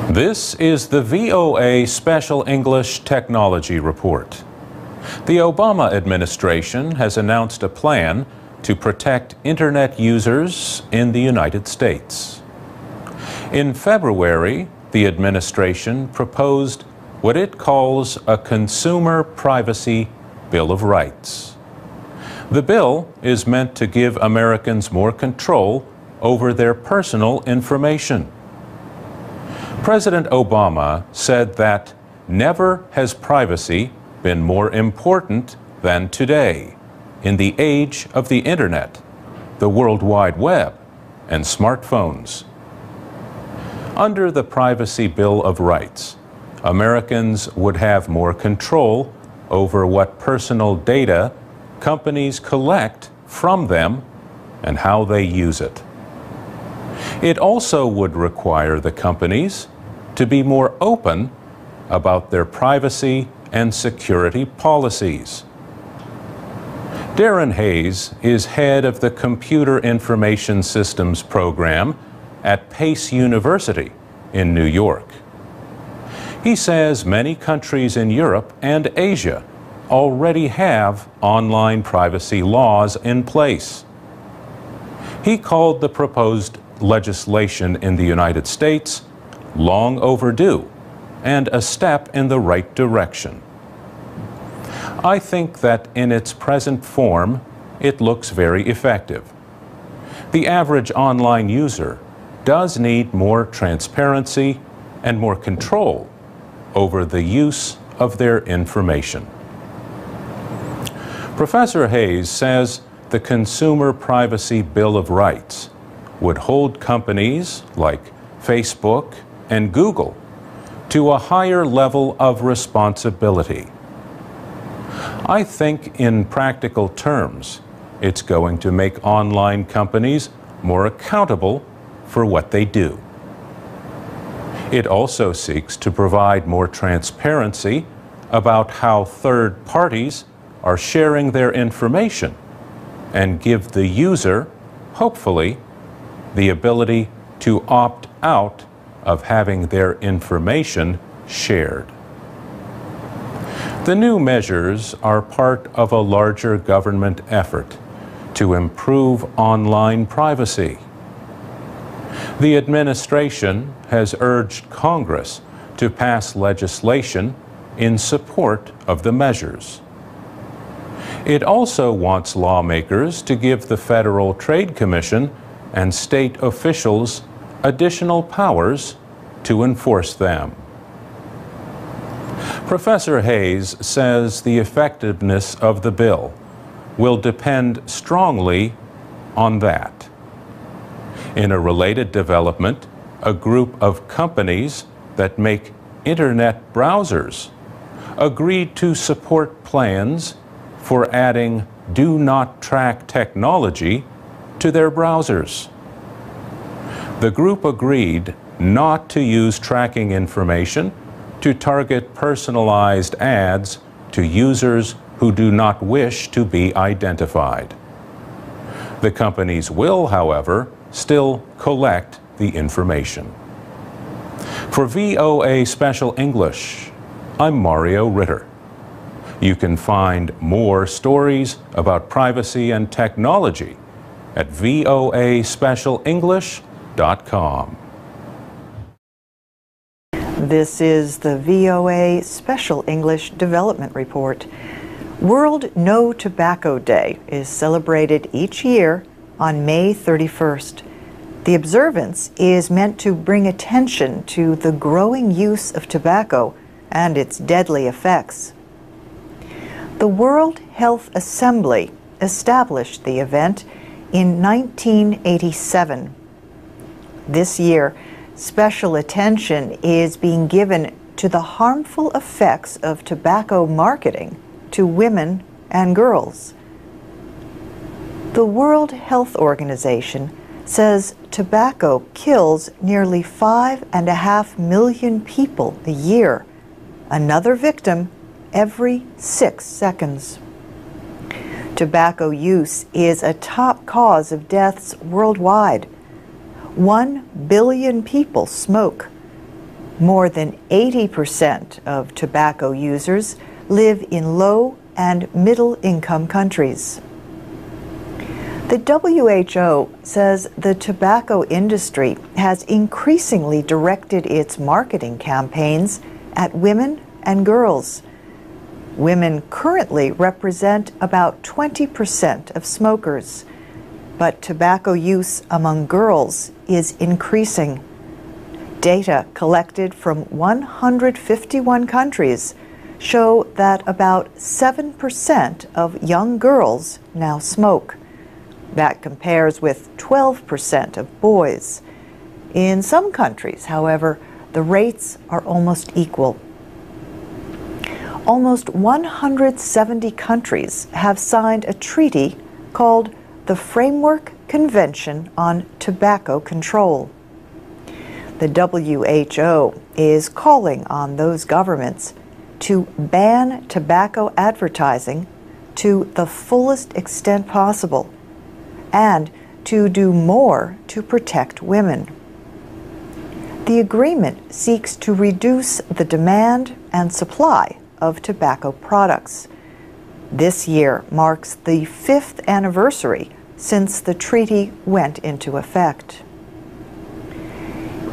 This is the VOA Special English Technology Report. The Obama administration has announced a plan to protect Internet users in the United States. In February, the administration proposed what it calls a Consumer Privacy Bill of Rights. The bill is meant to give Americans more control over their personal information. President Obama said that never has privacy been more important than today in the age of the Internet, the World Wide Web, and smartphones. Under the Privacy Bill of Rights, Americans would have more control over what personal data companies collect from them and how they use it. It also would require the companies to be more open about their privacy and security policies. Darren Hayes is head of the Computer Information Systems program at Pace University in New York. He says many countries in Europe and Asia already have online privacy laws in place. He called the proposed legislation in the United States long overdue and a step in the right direction. I think that in its present form, it looks very effective. The average online user does need more transparency and more control over the use of their information. Professor Hayes says the Consumer Privacy Bill of Rights would hold companies like Facebook and Google to a higher level of responsibility. I think in practical terms, it's going to make online companies more accountable for what they do. It also seeks to provide more transparency about how third parties are sharing their information and give the user, hopefully, the ability to opt out of having their information shared. The new measures are part of a larger government effort to improve online privacy. The administration has urged Congress to pass legislation in support of the measures. It also wants lawmakers to give the Federal Trade Commission and state officials additional powers to enforce them. Professor Hayes says the effectiveness of the bill will depend strongly on that. In a related development, a group of companies that make Internet browsers agreed to support plans for adding Do Not Track technology to their browsers. The group agreed not to use tracking information to target personalized ads to users who do not wish to be identified. The companies will, however, still collect the information. For VOA Special English, I'm Mario Ritter. You can find more stories about privacy and technology at voaspecialenglish.com. This is the VOA Special English Development Report. World No Tobacco Day is celebrated each year on May 31st. The observance is meant to bring attention to the growing use of tobacco and its deadly effects. The World Health Assembly established the event in 1987. This year, special attention is being given to the harmful effects of tobacco marketing to women and girls. The World Health Organization says tobacco kills nearly 5.5 million people a year, another victim every 6 seconds. Tobacco use is a top cause of deaths worldwide. 1 billion people smoke. More than 80% of tobacco users live in low and middle-income countries. The WHO says the tobacco industry has increasingly directed its marketing campaigns at women and girls. Women currently represent about 20% of smokers, but tobacco use among girls is increasing. Data collected from 151 countries show that about 7% of young girls now smoke. That compares with 12% of boys. In some countries, however, the rates are almost equal. Almost 170 countries have signed a treaty called the Framework Convention on Tobacco Control. The WHO is calling on those governments to ban tobacco advertising to the fullest extent possible and to do more to protect women. The agreement seeks to reduce the demand and supply of tobacco products. This year marks the 5th anniversary since the treaty went into effect.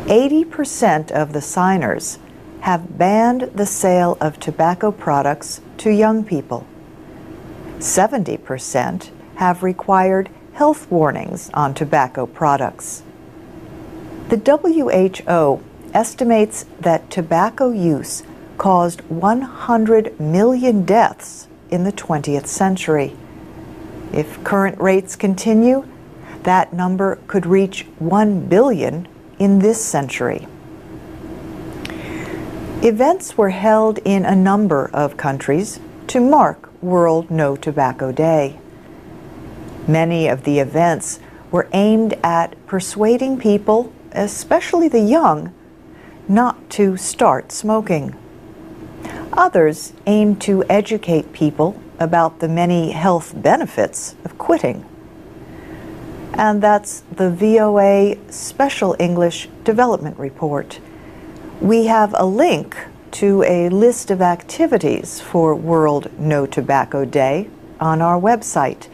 80% of the signers have banned the sale of tobacco products to young people. 70% have required health warnings on tobacco products. The WHO estimates that tobacco use caused 100 million deaths in the 20th century. If current rates continue, that number could reach 1 billion in this century. Events were held in a number of countries to mark World No Tobacco Day. Many of the events were aimed at persuading people, especially the young, not to start smoking. Others aimed to educate people about the many health benefits of quitting. And that's the VOA Special English Development Report. We have a link to a list of activities for World No Tobacco Day on our website,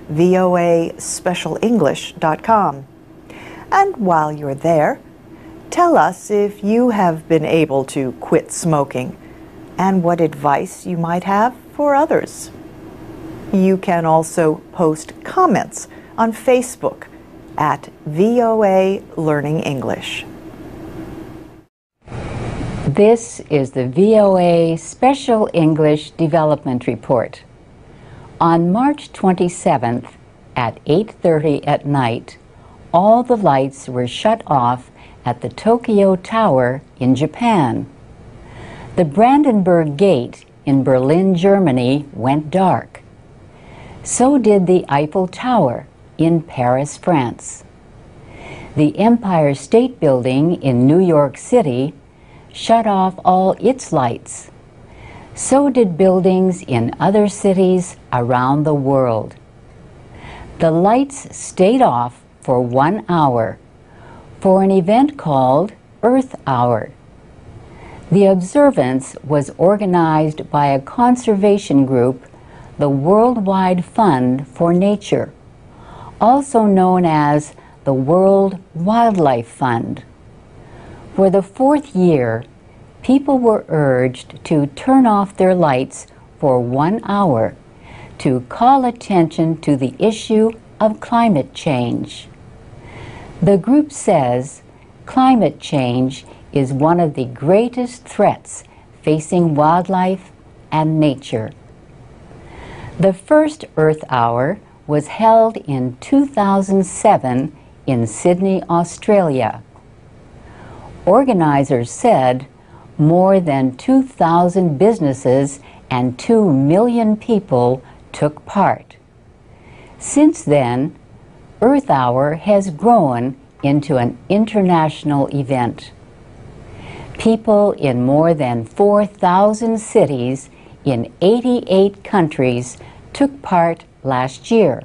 voaspecialenglish.com. And while you're there, tell us if you have been able to quit smoking and what advice you might have for others. You can also post comments on Facebook at VOA Learning English. This is the VOA Special English Development Report. On March 27th at 8:30 at night, all the lights were shut off at the Tokyo Tower in Japan. The Brandenburg Gate in Berlin, Germany went dark. So did the Eiffel Tower in Paris, France. The Empire State Building in New York City shut off all its lights. So did buildings in other cities around the world. The lights stayed off for 1 hour for an event called Earth Hour. The observance was organized by a conservation group, the Worldwide Fund for Nature, also known as the World Wildlife Fund. For the 4th year, people were urged to turn off their lights for 1 hour to call attention to the issue of climate change. The group says climate change is one of the greatest threats facing wildlife and nature. The first Earth Hour was held in 2007 in Sydney, Australia. Organizers said more than 2,000 businesses and 2 million people took part. Since then, Earth Hour has grown into an international event. People in more than 4,000 cities in 88 countries took part last year.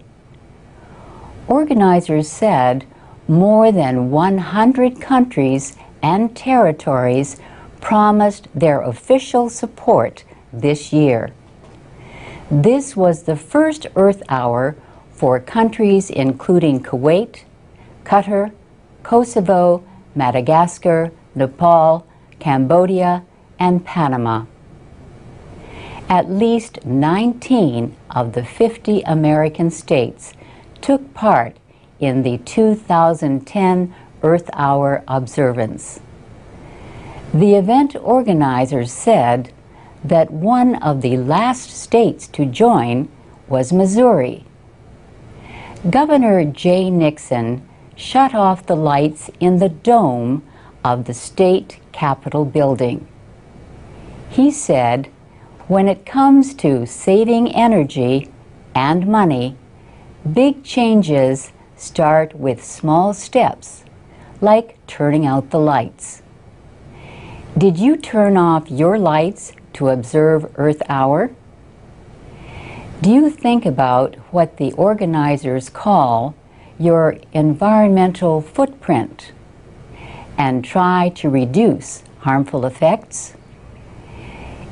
Organizers said more than 100 countries and territories promised their official support this year. This was the first Earth Hour for countries including Kuwait, Qatar, Kosovo, Madagascar, Nepal, Cambodia, and Panama. At least 19 of the 50 American states took part in the 2010 Earth Hour observance. The event organizers said that one of the last states to join was Missouri. Governor Jay Nixon shut off the lights in the dome of the state Capitol building. He said, when it comes to saving energy and money, big changes start with small steps, like turning out the lights. Did you turn off your lights to observe Earth Hour? Do you think about what the organizers call your environmental footprint and try to reduce harmful effects?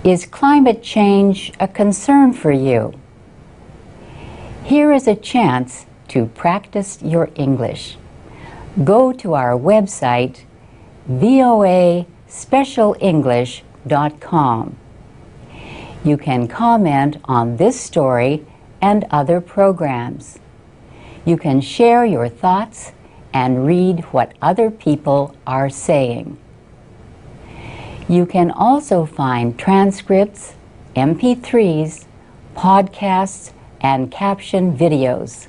Is climate change a concern for you? Here is a chance to practice your English. Go to our website, voaspecialenglish.com. You can comment on this story and other programs. You can share your thoughts and read what other people are saying. You can also find transcripts, MP3s, podcasts, and caption videos.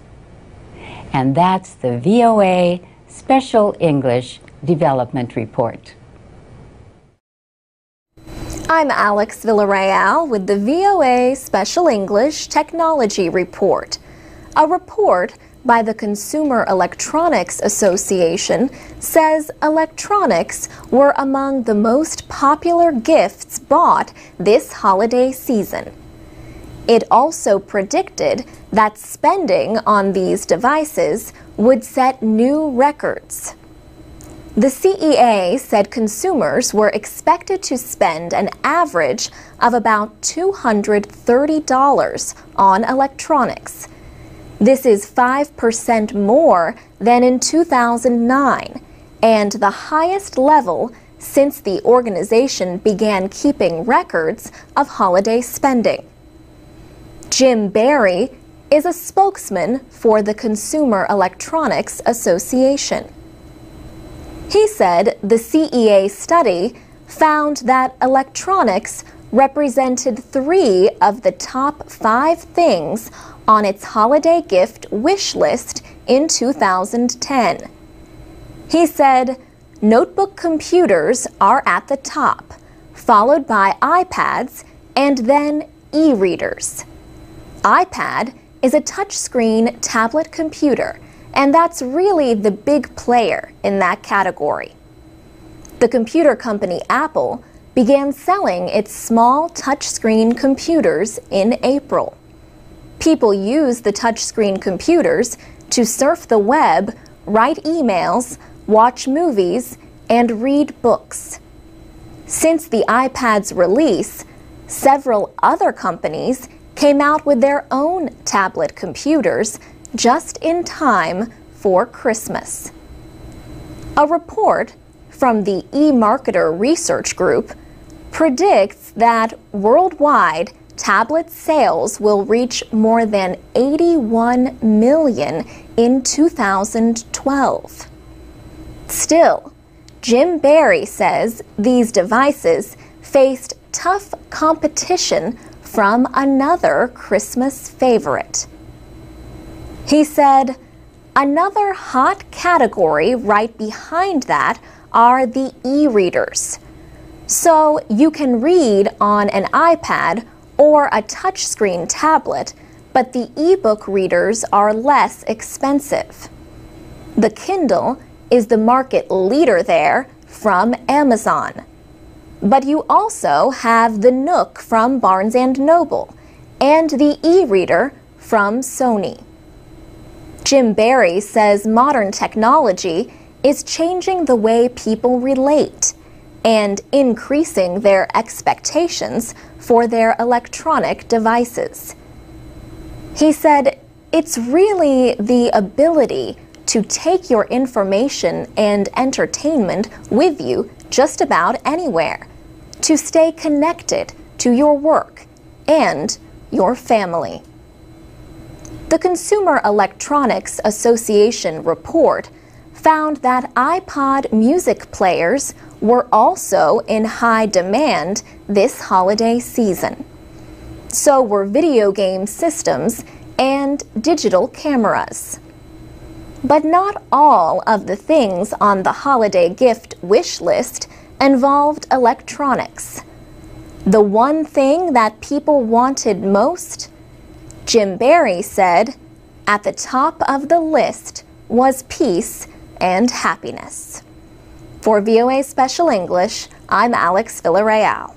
And that's the VOA Special English Development Report. I'm Alex Villarreal with the VOA Special English Technology Report. A report by the Consumer Electronics Association says electronics were among the most popular gifts bought this holiday season. It also predicted that spending on these devices would set new records. The CEA said consumers were expected to spend an average of about $230 on electronics. This is 5% more than in 2009 and the highest level since the organization began keeping records of holiday spending. Jim Barry is a spokesman for the Consumer Electronics Association. He said the CEA study found that electronics represented 3 of the top 5 things on its holiday gift wish list in 2010. He said notebook computers are at the top, followed by iPads and then e-readers. iPad is a touchscreen tablet computer, and that's really the big player in that category. The computer company Apple began selling its small touchscreen computers in April. People use the touchscreen computers to surf the web, write emails, watch movies, and read books. Since the iPad's release, several other companies came out with their own tablet computers just in time for Christmas. A report from the eMarketer Research Group predicts that worldwide tablet sales will reach more than 81 million in 2012. Still, Jim Barry says these devices faced tough competition from another Christmas favorite. He said, another hot category right behind that are the e-readers. So you can read on an iPad or a touchscreen tablet, but the e-book readers are less expensive. The Kindle is the market leader there from Amazon. But you also have the Nook from Barnes & Noble and the e-reader from Sony. Jim Barry says modern technology is changing the way people relate, and increasing their expectations for their electronic devices. He said, "It's really the ability to take your information and entertainment with you just about anywhere, to stay connected to your work and your family." The Consumer Electronics Association report found that iPod music players were also in high demand this holiday season. So were video game systems and digital cameras. But not all of the things on the holiday gift wish list involved electronics. The one thing that people wanted most, Jim Barry said, at the top of the list was peace and happiness. For VOA Special English, I'm Alex Villarreal.